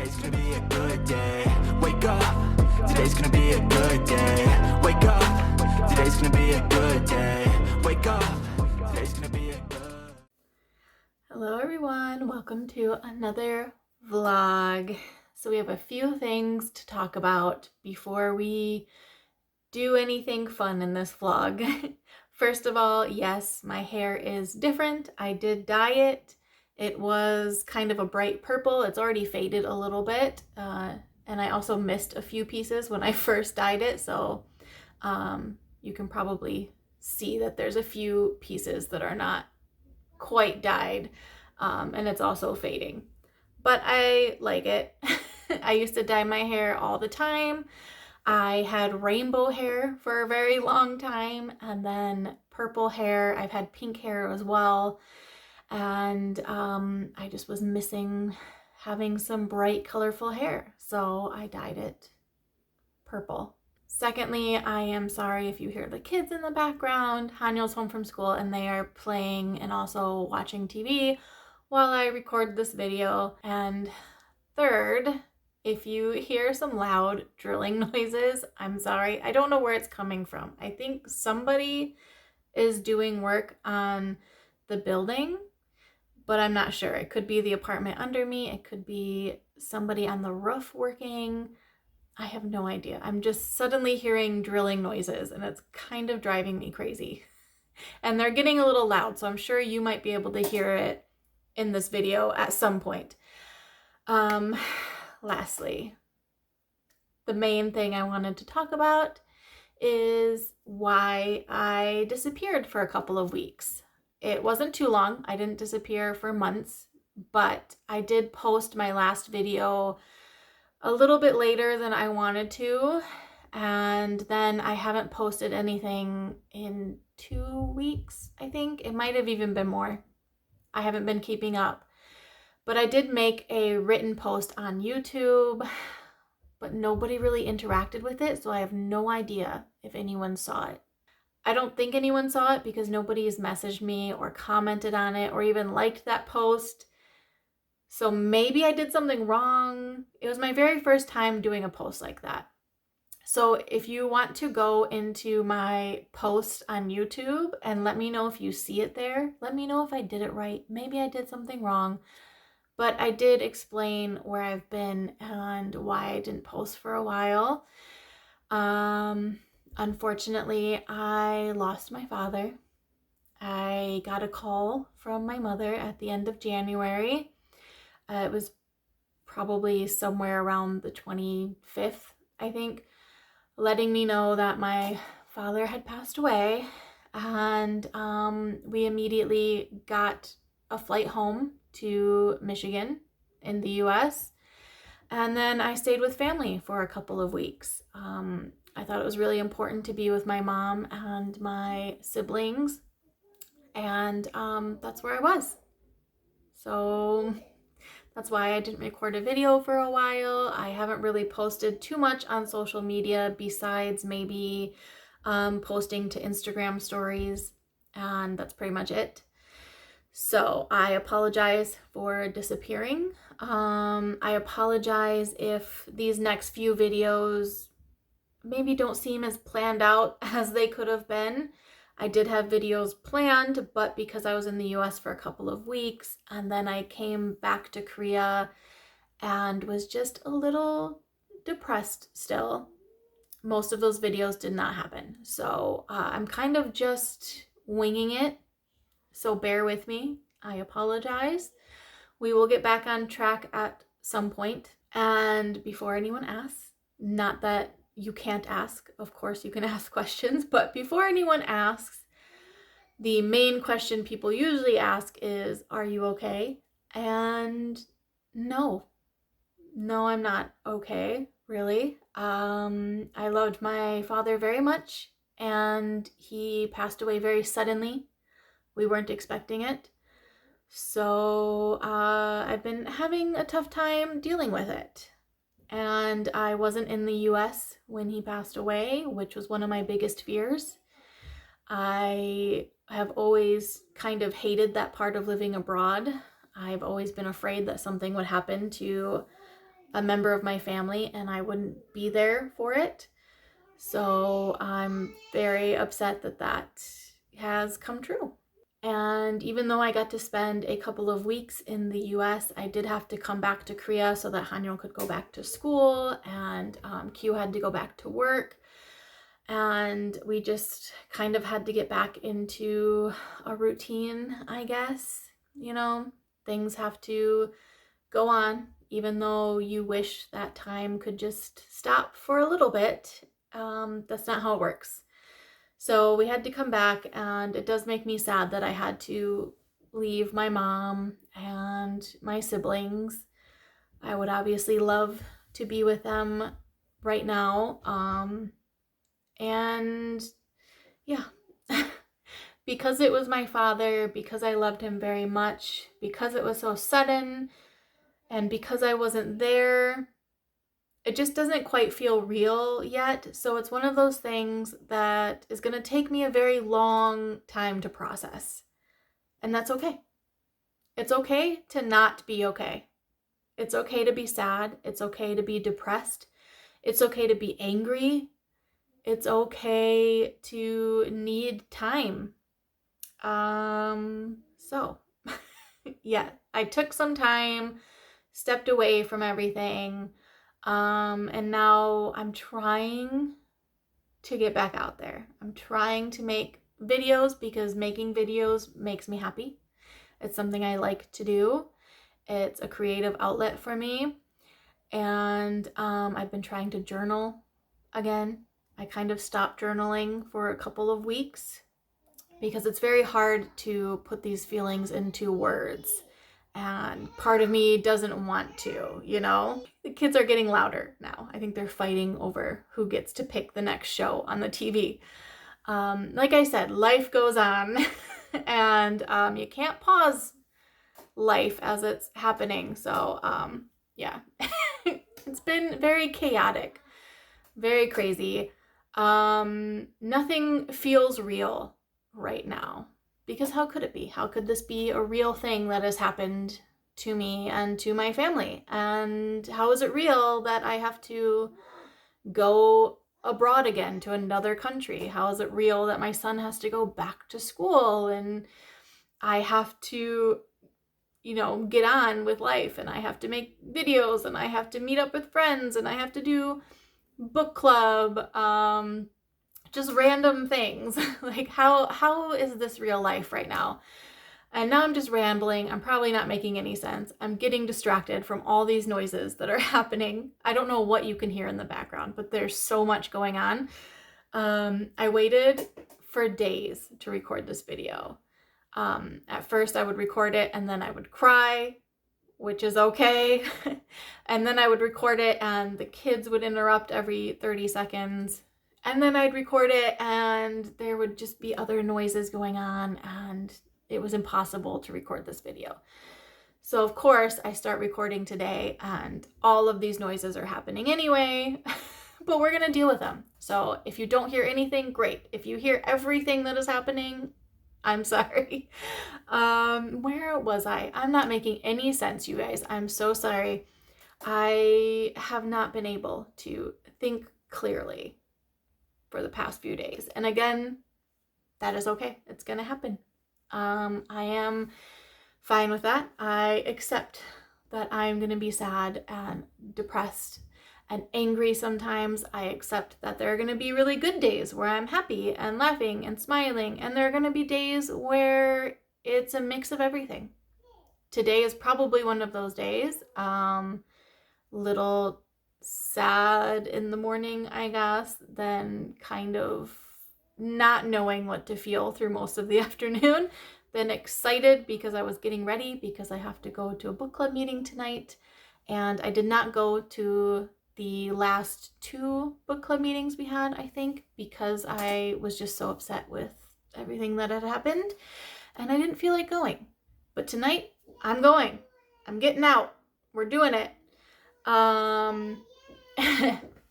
Today's gonna be a good day. Wake up. Today's gonna be a good day. Wake up. Today's gonna be a good day. Wake up. Today's gonna be a good. Hello everyone, welcome to another vlog. So we have a few things to talk about before we do anything fun in this vlog. First of all, yes, my hair is different. I did dye it. It was kind of a bright purple. It's already faded a little bit. And I also missed a few pieces when I first dyed it. So you can probably see that there's a few pieces that are not quite dyed. And it's also fading. But I like it. I used to dye my hair all the time. I had rainbow hair for a very long time, and then purple hair. I've had pink hair as well. And I just was missing having some bright, colorful hair. So I dyed it purple. Secondly, I am sorry if you hear the kids in the background. Hanyo's home from school and they are playing and also watching TV while I record this video. And third, if you hear some loud drilling noises, I'm sorry. I don't know where it's coming from. I think somebody is doing work on the building, but I'm not sure. It could be the apartment under me. It could be somebody on the roof working. I have no idea. I'm just suddenly hearing drilling noises and it's kind of driving me crazy. And they're getting a little loud, so I'm sure you might be able to hear it in this video at some point. Lastly, the main thing I wanted to talk about is why I disappeared for a couple of weeks. It wasn't too long. I didn't disappear for months, but I did post my last video a little bit later than I wanted to, and then I haven't posted anything in 2 weeks, I think. It might have even been more. I haven't been keeping up. But I did make a written post on YouTube, but nobody really interacted with it, so I have no idea if anyone saw it. I don't think anyone saw it because nobody has messaged me or commented on it or even liked that post. So maybe I did something wrong. It was my very first time doing a post like that. So if you want to go into my post on YouTube and let me know if you see it there, let me know if I did it right. Maybe I did something wrong. But I did explain where I've been and why I didn't post for a while. Unfortunately, I lost my father. I got a call from my mother at the end of January. It was probably somewhere around the 25th, I think, letting me know that my father had passed away. And we immediately got a flight home to Michigan in the US. And then I stayed with family for a couple of weeks. I thought it was really important to be with my mom and my siblings. And that's where I was. So that's why I didn't record a video for a while. I haven't really posted too much on social media besides maybe posting to Instagram stories. And that's pretty much it. So I apologize for disappearing. I apologize if these next few videos maybe don't seem as planned out as they could have been. I did have videos planned, but because I was in the US for a couple of weeks and then I came back to Korea and was just a little depressed still, most of those videos did not happen. So I'm kind of just winging it. So bear with me. I apologize. We will get back on track at some point. And before anyone asks, not that you can't ask, of course you can ask questions, but before anyone asks, the main question people usually ask is, are you okay? And no, I'm not okay, really. I loved my father very much and he passed away very suddenly. We weren't expecting it. So I've been having a tough time dealing with it. And I wasn't in the US when he passed away, which was one of my biggest fears. I have always kind of hated that part of living abroad. I've always been afraid that something would happen to a member of my family and I wouldn't be there for it. So I'm very upset that that has come true. And even though I got to spend a couple of weeks in the US, I did have to come back to Korea so that Hanyeol could go back to school, and Q had to go back to work. And we just kind of had to get back into a routine, I guess. You know, things have to go on, even though you wish that time could just stop for a little bit. That's not how it works. So we had to come back, and it does make me sad that I had to leave my mom and my siblings. I would obviously love to be with them right now. And yeah, because it was my father, because I loved him very much, because it was so sudden, and because I wasn't there, it just doesn't quite feel real yet. So it's one of those things that is going to take me a very long time to process. And that's okay. It's okay to not be okay. It's okay to be sad. It's okay to be depressed. It's okay to be angry. It's okay to need time. So yeah, I took some time, stepped away from everything. And now I'm trying to get back out there. I'm trying to make videos because making videos makes me happy. It's something I like to do. It's a creative outlet for me. And I've been trying to journal again. I kind of stopped journaling for a couple of weeks because it's very hard to put these feelings into words. And part of me doesn't want to, you know? The kids are getting louder now. I think they're fighting over who gets to pick the next show on the TV. Like I said, life goes on. And you can't pause life as it's happening. So yeah, it's been very chaotic, very crazy. Nothing feels real right now. Because how could it be? How could this be a real thing that has happened to me and to my family? And how is it real that I have to go abroad again to another country? How is it real that my son has to go back to school and I have to, you know, get on with life, and I have to make videos, and I have to meet up with friends, and I have to do book club, just random things. Like how is this real life right now? And now I'm just rambling. I'm probably not making any sense. I'm getting distracted from all these noises that are happening. I don't know what you can hear in the background, but there's so much going on. I waited for days to record this video. At first I would record it and then I would cry, which is okay. And then I would record it and the kids would interrupt every 30 seconds. And then I'd record it and there would just be other noises going on, and it was impossible to record this video. So of course I start recording today and all of these noises are happening anyway, but we're gonna deal with them. So if you don't hear anything, great. If you hear everything that is happening, I'm sorry. Where was I? I'm not making any sense, you guys. I'm so sorry. I have not been able to think clearly for the past few days. And again, that is okay. It's gonna happen. I am fine with that. I accept that I'm gonna be sad and depressed and angry sometimes. I accept that there are gonna be really good days where I'm happy and laughing and smiling, and there are gonna be days where it's a mix of everything. Today is probably one of those days. Little sad in the morning, I guess, then kind of not knowing what to feel through most of the afternoon, then excited because I was getting ready because I have to go to a book club meeting tonight, and I did not go to the last 2 book club meetings we had, I think, because I was just so upset with everything that had happened and I didn't feel like going. But tonight I'm going. I'm getting out. We're doing it.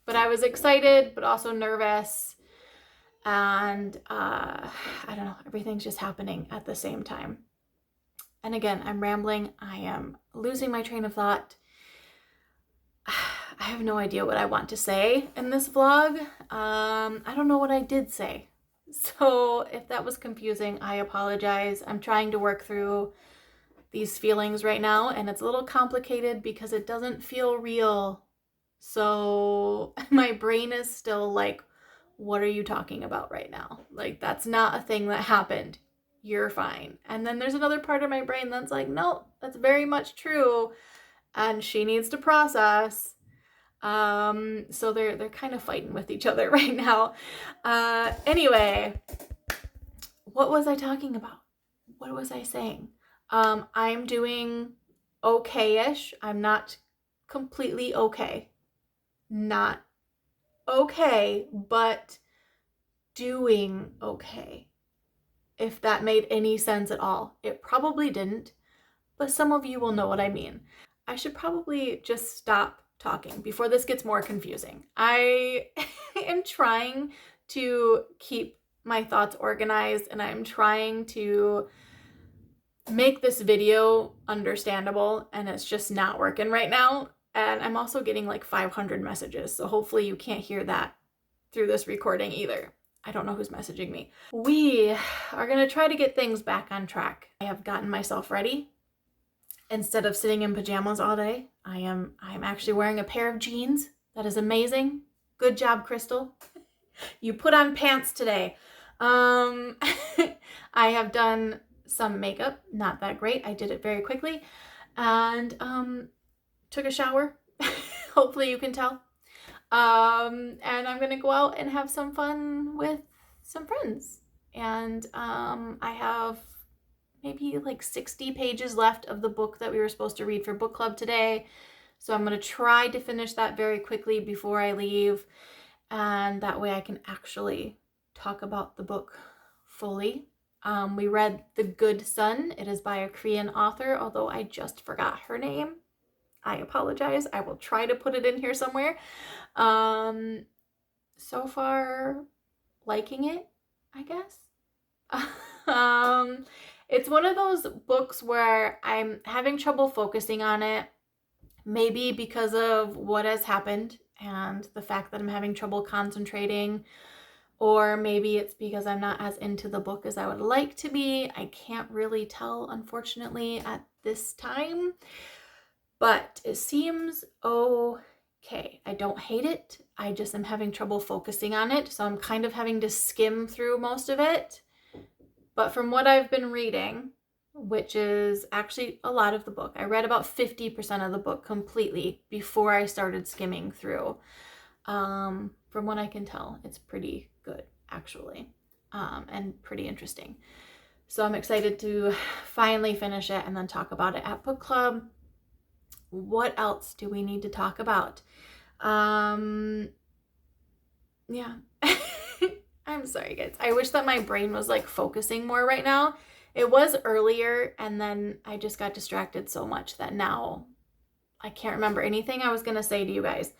But I was excited, but also nervous. And I don't know, everything's just happening at the same time. And again, I'm rambling. I am losing my train of thought. I have no idea what I want to say in this vlog. I don't know what I did say. So if that was confusing, I apologize. I'm trying to work through these feelings right now, and it's a little complicated because it doesn't feel real. So my brain is still like, what are you talking about right now? Like, that's not a thing that happened. You're fine. And then there's another part of my brain that's like, no, that's very much true. And she needs to process. So they're kind of fighting with each other right now. Anyway, what was I talking about? What was I saying? I'm doing okay-ish. I'm not completely okay. Not okay, but doing okay. If that made any sense at all. It probably didn't, but some of you will know what I mean. I should probably just stop talking before this gets more confusing. I am trying to keep my thoughts organized, and I'm trying to make this video understandable, and it's just not working right now. And I'm also getting like 500 messages, so hopefully you can't hear that through this recording either. I don't know who's messaging me. We are gonna try to get things back on track. I have gotten myself ready. Instead of sitting in pajamas all day, I'm actually wearing a pair of jeans. That is amazing. Good job, Crystal. You put on pants today. I have done some makeup, not that great. I did it very quickly, and took a shower. Hopefully you can tell. And I'm gonna go out and have some fun with some friends. And I have maybe like 60 pages left of the book that we were supposed to read for book club today. So I'm going to try to finish that very quickly before I leave. And that way I can actually talk about the book fully. We read The Good Son. It is by a Korean author, although I just forgot her name. I apologize. I will try to put it in here somewhere. So far, liking it, I guess. It's one of those books where I'm having trouble focusing on it, maybe because of what has happened and the fact that I'm having trouble concentrating, or maybe it's because I'm not as into the book as I would like to be. I can't really tell, unfortunately, at this time, but it seems okay. I don't hate it. I just am having trouble focusing on it, so I'm kind of having to skim through most of it. But from what I've been reading, which is actually a lot of the book, I read about 50% of the book completely before I started skimming through. From what I can tell, it's pretty good, actually, and pretty interesting. So I'm excited to finally finish it and then talk about it at book club. What else do we need to talk about? Yeah. I'm sorry, guys. I wish that my brain was like focusing more right now. It was earlier, and then I just got distracted so much that now I can't remember anything I was going to say to you guys.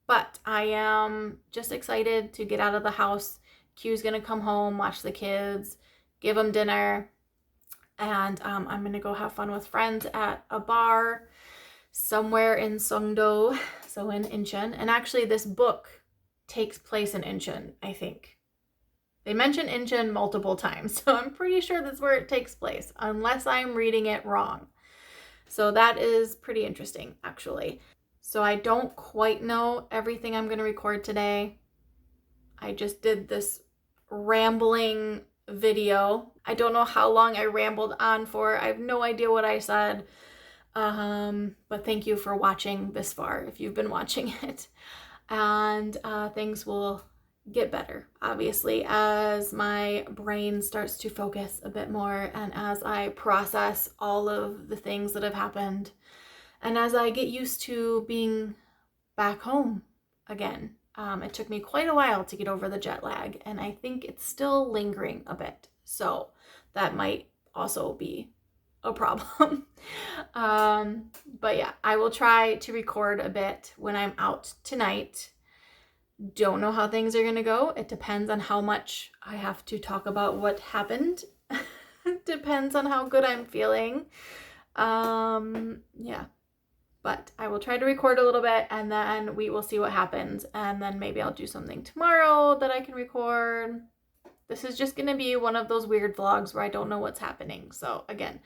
But I am just excited to get out of the house. Q's going to come home, watch the kids, give them dinner, and I'm going to go have fun with friends at a bar somewhere in Songdo, so in Incheon. And actually, this book takes place in Incheon, I think. They mention Incheon multiple times, so I'm pretty sure that's where it takes place, unless I'm reading it wrong. So that is pretty interesting, actually. So I don't quite know everything I'm going to record today. I just did this rambling video. I don't know how long I rambled on for. I have no idea what I said. But thank you for watching this far, if you've been watching it. And things will get better, obviously, as my brain starts to focus a bit more, and as I process all of the things that have happened, and as I get used to being back home again. It took me quite a while to get over the jet lag, and I think it's still lingering a bit, so that might also be a problem. But yeah, I will try to record a bit when I'm out tonight. Don't know how things are going to go. It depends on how much I have to talk about what happened. Depends on how good I'm feeling. Yeah. But I will try to record a little bit and then we will see what happens. And then maybe I'll do something tomorrow that I can record. This is just going to be one of those weird vlogs where I don't know what's happening. So again,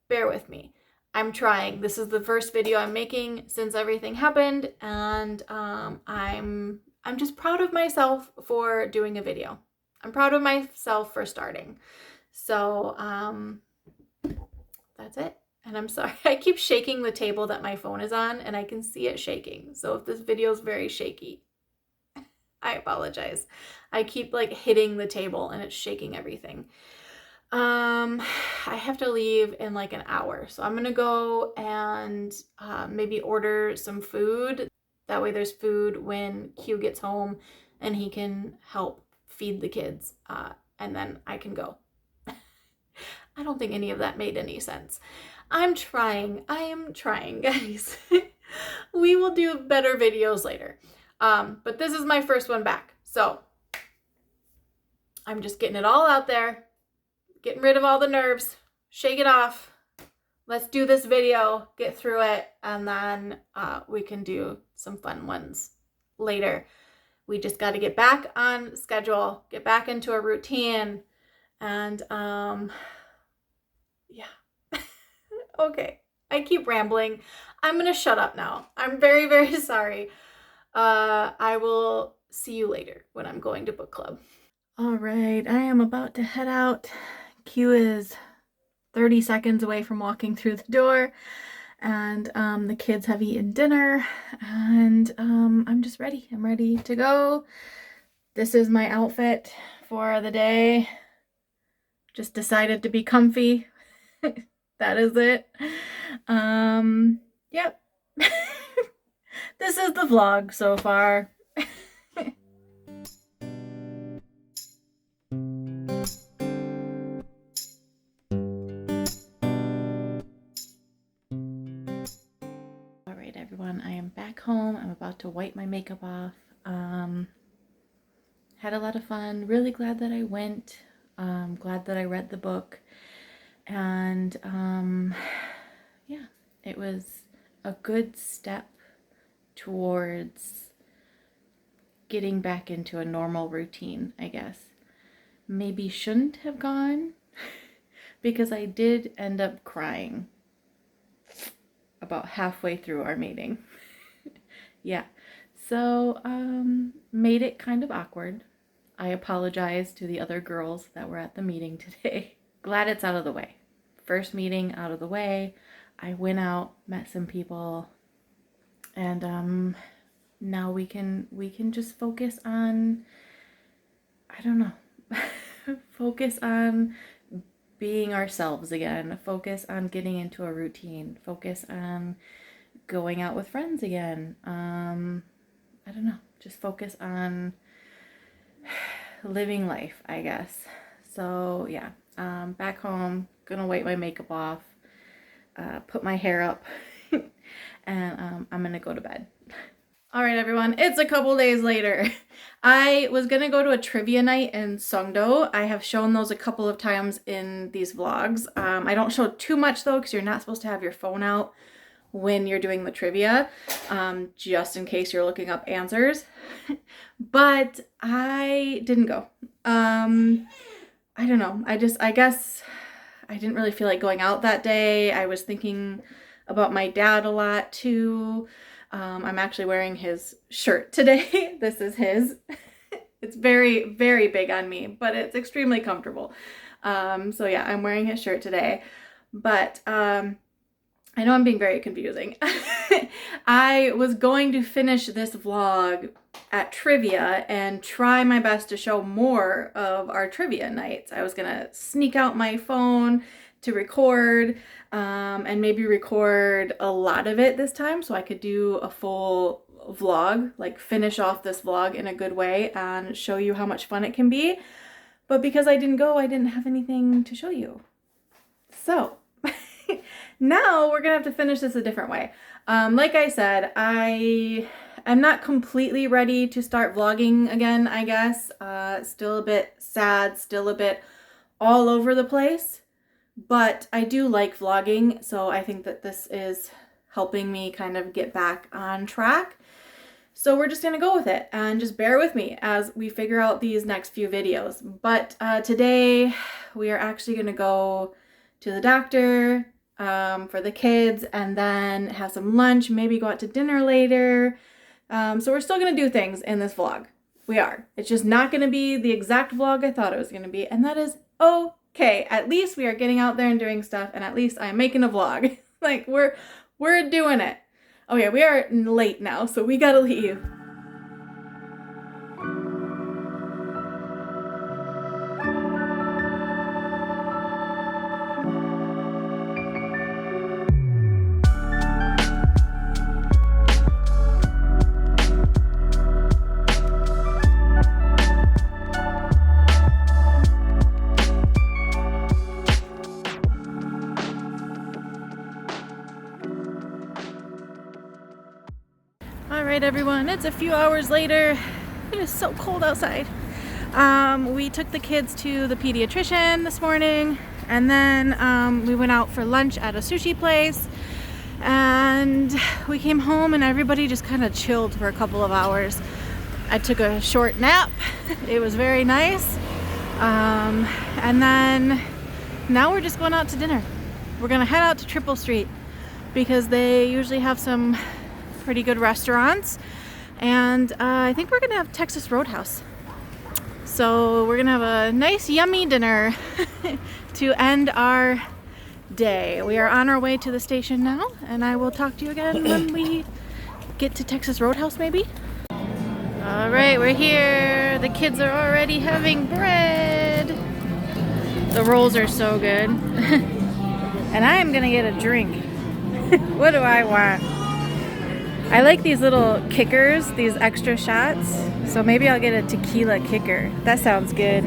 bear with me. I'm trying. This is the first video I'm making since everything happened. And I'm just proud of myself for doing a video. I'm proud of myself for starting. So that's it. And I'm sorry, I keep shaking the table that my phone is on and I can see it shaking. So if this video is very shaky, I apologize. I keep like hitting the table and it's shaking everything. I have to leave in like an hour. So I'm gonna go and maybe order some food. That way there's food when Q gets home and he can help feed the kids. And then I can go. I don't think any of that made any sense. I'm trying. I am trying, guys. We will do better videos later. But this is my first one back. So I'm just getting it all out there, getting rid of all the nerves, shake it off. Let's do this video, get through it, and then we can do some fun ones later. We just got to get back on schedule, get back into a routine, and yeah. Okay, I keep rambling. I'm gonna shut up now. I'm very, very sorry. I will see you later when I'm going to book club. All right, I am about to head out. Q is 30 seconds away from walking through the door, and the kids have eaten dinner, and I'm just ready. I'm ready to go. This is my outfit for the day. Just decided to be comfy. That is it. Yep. This is the vlog so far. All right, everyone, I am back home. I'm about to wipe my makeup off. Had a lot of fun. Really glad that I went. Glad that I read the book. And yeah, it was a good step towards getting back into a normal routine, I guess. Maybe shouldn't have gone because I did end up crying about halfway through our meeting. Yeah, so made it kind of awkward. I apologize to the other girls that were at the meeting today. Glad it's out of the way. First meeting out of the way. I went out, met some people, and now we can just focus on, I don't know, focus on being ourselves again, focus on getting into a routine, focus on going out with friends again. I don't know, just focus on living life, I guess. So yeah, back home, gonna wipe my makeup off, put my hair up, and I'm gonna go to bed. All right, everyone, it's a couple days later. I was gonna go to a trivia night in Songdo. I have shown those a couple of times in these vlogs. I don't show too much though, because you're not supposed to have your phone out when you're doing the trivia, just in case you're looking up answers. But I didn't go. I don't know. I guess I didn't really feel like going out that day. I was thinking about my dad a lot too. I'm actually wearing his shirt today. This is his. It's very, very big on me, but it's extremely comfortable. So yeah, I'm wearing his shirt today. But I know I'm being very confusing. I was going to finish this vlog at trivia and try my best to show more of our trivia nights. I was gonna sneak out my phone to record and maybe record a lot of it this time so I could do a full vlog, like finish off this vlog in a good way and show you how much fun it can be. But because I didn't go, I didn't have anything to show you. So now we're gonna have to finish this a different way. Like I said, I'm not completely ready to start vlogging again, I guess. Still a bit sad, still a bit all over the place, but I do like vlogging, so I think that this is helping me kind of get back on track. So we're just gonna go with it and just bear with me as we figure out these next few videos. But today we are actually gonna go to the doctor for the kids and then have some lunch, maybe go out to dinner later. So we're still gonna do things in this vlog. We are. It's just not gonna be the exact vlog I thought it was gonna be, and that is okay. At least we are getting out there and doing stuff, and at least I'm making a vlog. Like we're doing it. Oh yeah, we are late now, so we gotta leave. Alright everyone, it's a few hours later. It is so cold outside. We took the kids to the pediatrician this morning, and then we went out for lunch at a sushi place, and we came home and everybody just kind of chilled for a couple of hours. I took a short nap. It was very nice. And then now we're just going out to dinner. We're gonna head out to Triple Street because they usually have some pretty good restaurants, and I think we're gonna have Texas Roadhouse. So we're gonna have a nice yummy dinner to end our day. We are on our way to the station now, and I will talk to you again when we get to Texas Roadhouse maybe. All right, we're here. The kids are already having bread. The rolls are so good. And I am gonna get a drink. What do I want? I like these little kickers, these extra shots. So maybe I'll get a tequila kicker. That sounds good.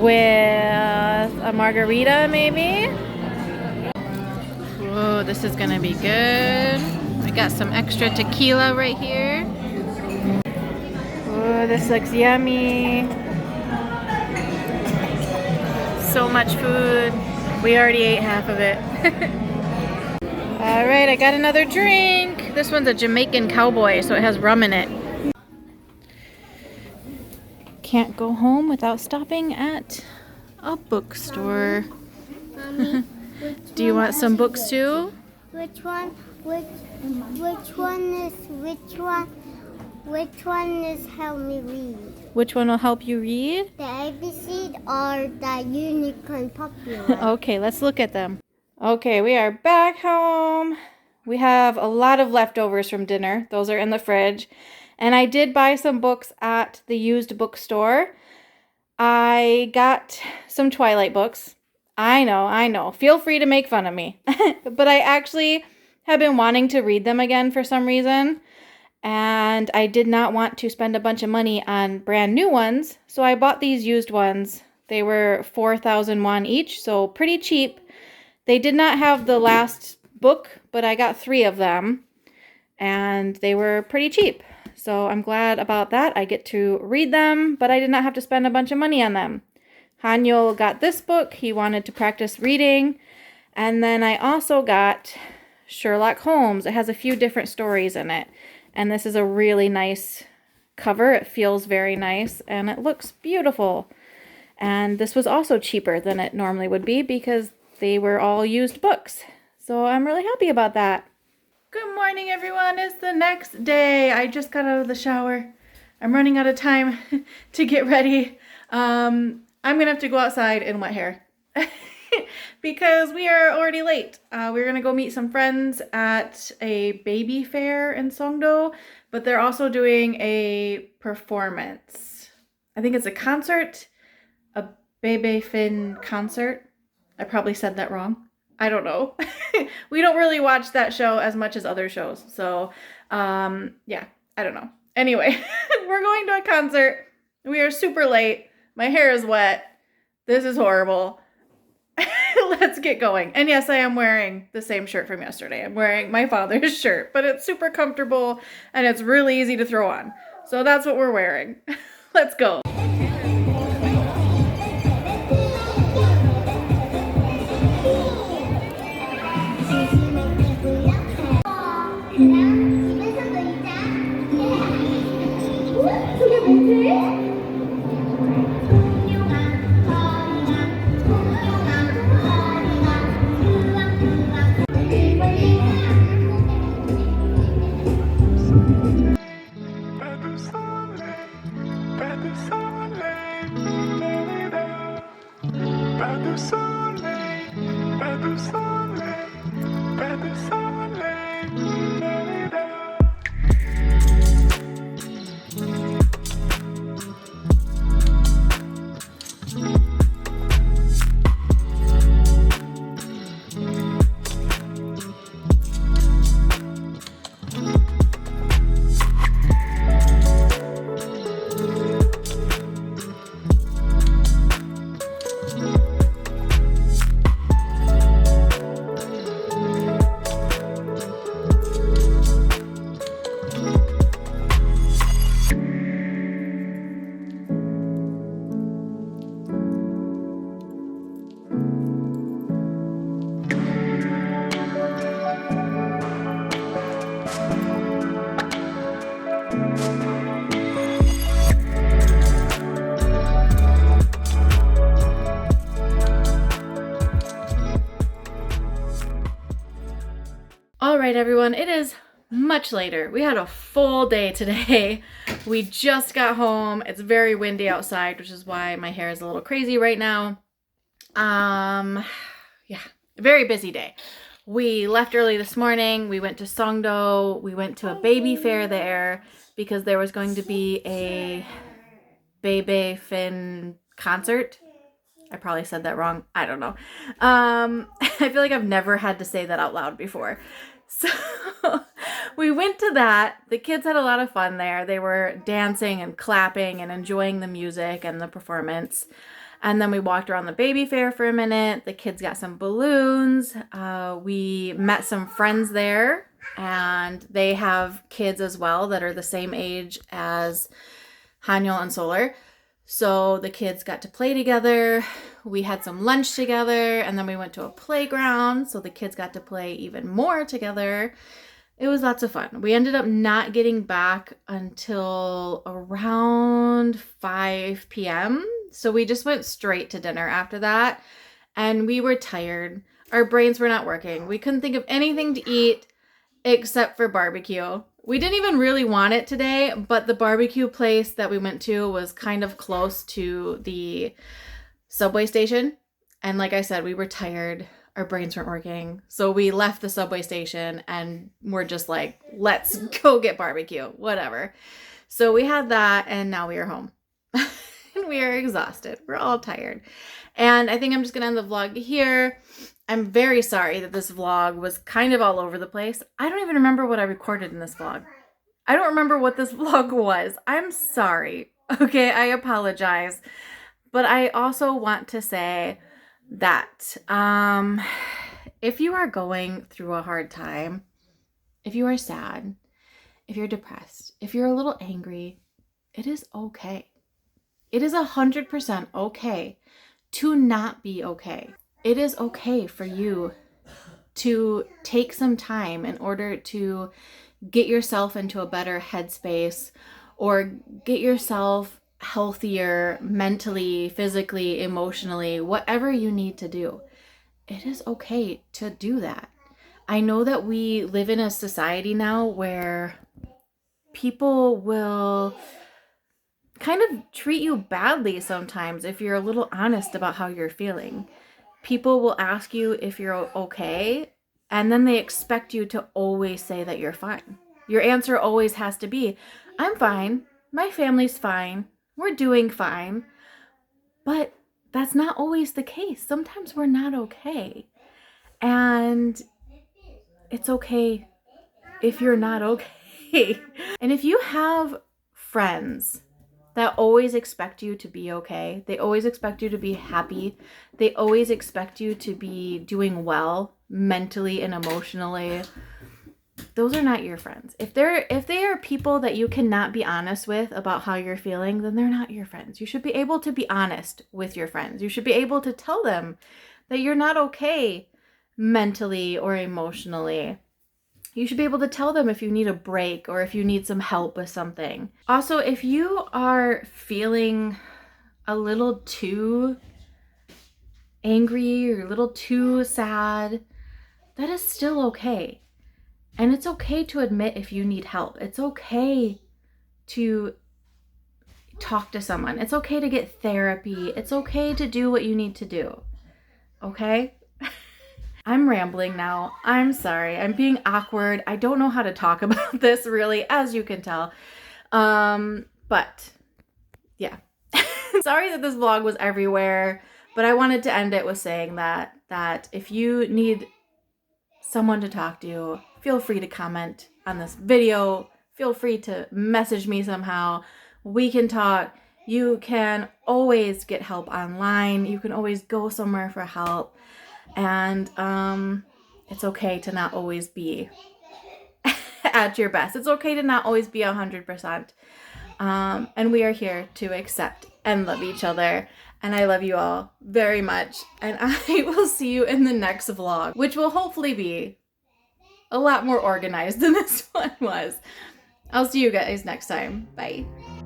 With a margarita, maybe? Whoa, this is gonna be good. I got some extra tequila right here. Whoa, this looks yummy. So much food. We already ate half of it. Alright, I got another drink. This one's a Jamaican Cowboy, so it has rum in it. Can't go home without stopping at a bookstore. Mommy, Do you want some books too? Which one is help me read? Which one will help you read? The ABC or the Unicorn Popular? Okay, let's look at them. Okay, we are back home. We have a lot of leftovers from dinner. Those are in the fridge. And I did buy some books at the used bookstore. I got some Twilight books. I know. Feel free to make fun of me. But I actually have been wanting to read them again for some reason. And I did not want to spend a bunch of money on brand new ones. So I bought these used ones. They were 4,000 won each, so pretty cheap. They did not have the last book, but I got 3 of them, and they were pretty cheap. So I'm glad about that. I get to read them, but I did not have to spend a bunch of money on them. Hanyo got this book. He wanted to practice reading. And then I also got Sherlock Holmes. It has a few different stories in it. And this is a really nice cover. It feels very nice, and it looks beautiful. And this was also cheaper than it normally would be because they were all used books. So I'm really happy about that. Good morning, everyone. It's the next day. I just got out of the shower. I'm running out of time to get ready. I'm going to have to go outside in wet hair because we are already late. We're going to go meet some friends at a baby fair in Songdo, but they're also doing a performance. I think it's a concert, a Bebe Fin concert. I probably said that wrong. I don't know. We don't really watch that show as much as other shows. So, yeah, I don't know. Anyway, we're going to a concert. We are super late. My hair is wet. This is horrible. Let's get going. And yes, I am wearing the same shirt from yesterday. I'm wearing my father's shirt, but it's super comfortable and it's really easy to throw on. So that's what we're wearing. Let's go. All right, everyone, it is much later. We had a full day today. We just got home. It's very windy outside, which is why my hair is a little crazy right now. Yeah, very busy day. We left early this morning. We went to Songdo. We went to a baby fair there because there was going to be a Bebe Fin concert. I probably said that wrong. I don't know. I feel like I've never had to say that out loud before. So we went to that. The kids had a lot of fun there. They were dancing and clapping and enjoying the music and the performance. And then we walked around the baby fair for a minute. The kids got some balloons. We met some friends there, and they have kids as well that are the same age as Hanyul and Solar. So the kids got to play together. We had some lunch together, and then we went to a playground. So the kids got to play even more together. It was lots of fun. We ended up not getting back until around 5 p.m. So we just went straight to dinner after that. And we were tired. Our brains were not working. We couldn't think of anything to eat except for barbecue. We didn't even really want it today, but the barbecue place that we went to was kind of close to the subway station. And like I said, we were tired. Our brains weren't working. So we left the subway station and we're just like, let's go get barbecue, whatever. So we had that, and now we are home. And we are exhausted. We're all tired. And I think I'm just going to end the vlog here. I'm very sorry that this vlog was kind of all over the place. I don't even remember what I recorded in this vlog. I don't remember what this vlog was. I'm sorry. Okay, I apologize. But I also want to say that if you are going through a hard time, if you are sad, if you're depressed, if you're a little angry, it is okay. It is 100% okay to not be okay. It is okay for you to take some time in order to get yourself into a better headspace or get yourself healthier mentally, physically, emotionally, whatever you need to do. It is okay to do that. I know that we live in a society now where people will kind of treat you badly sometimes if you're a little honest about how you're feeling. People will ask you if you're okay, and then they expect you to always say that you're fine. Your answer always has to be, I'm fine, my family's fine, we're doing fine. But that's not always the case. Sometimes we're not okay. And it's okay if you're not okay. And if you have friends that always expect you to be okay, they always expect you to be happy, they always expect you to be doing well mentally and emotionally, those are not your friends. If they are people that you cannot be honest with about how you're feeling, then they're not your friends. You should be able to be honest with your friends. You should be able to tell them that you're not okay mentally or emotionally. You should be able to tell them if you need a break or if you need some help with something. Also, if you are feeling a little too angry or a little too sad, that is still okay. And it's okay to admit if you need help. It's okay to talk to someone. It's okay to get therapy. It's okay to do what you need to do. Okay? I'm rambling now. I'm sorry. I'm being awkward. I don't know how to talk about this really, as you can tell. But yeah. Sorry that this vlog was everywhere, but I wanted to end it with saying that if you need someone to talk to, feel free to comment on this video. Feel free to message me somehow. We can talk. You can always get help online. You can always go somewhere for help. And it's okay to not always be at your best. It's okay to not always be 100%. And we are here to accept and love each other. And I love you all very much. And I will see you in the next vlog, which will hopefully be a lot more organized than this one was. I'll see you guys next time. Bye.